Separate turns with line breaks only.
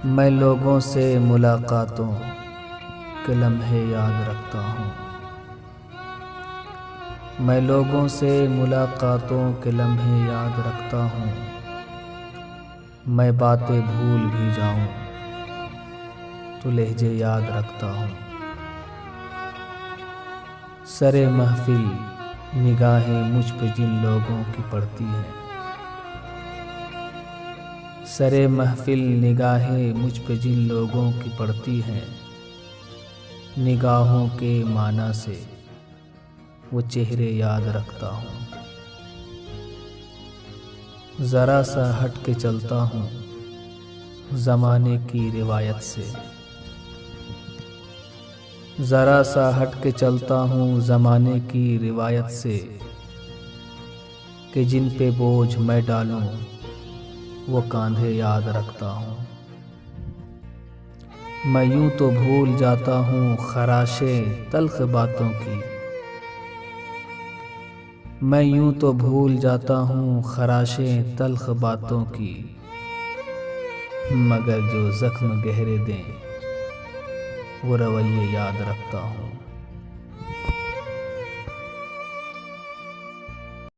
میں لوگوں سے ملاقاتوں کے لمحے یاد رکھتا ہوں، میں لوگوں سے ملاقاتوں کے لمحے یاد رکھتا ہوں، میں باتیں بھول بھی جاؤں تو لہجے یاد رکھتا ہوں۔ سرے محفل نگاہیں مجھ پہ جن لوگوں کی پڑتی ہیں، سرے محفل نگاہیں مجھ پہ جن لوگوں کی پڑتی ہیں، نگاہوں کے معنی سے وہ چہرے یاد رکھتا ہوں۔ ذرا سا ہٹ کے چلتا ہوں زمانے کی روایت سے، ذرا سا ہٹ کے چلتا ہوں زمانے کی روایت سے، کہ جن پہ بوجھ میں ڈالوں وہ کاندھے یاد رکھتا ہوں۔ میں یوں تو بھول جاتا ہوں خراشیں تلخ باتوں کی، میں یوں تو بھول جاتا ہوں خراشیں تلخ باتوں کی، مگر جو زخم گہرے دیں وہ رویے یاد رکھتا ہوں۔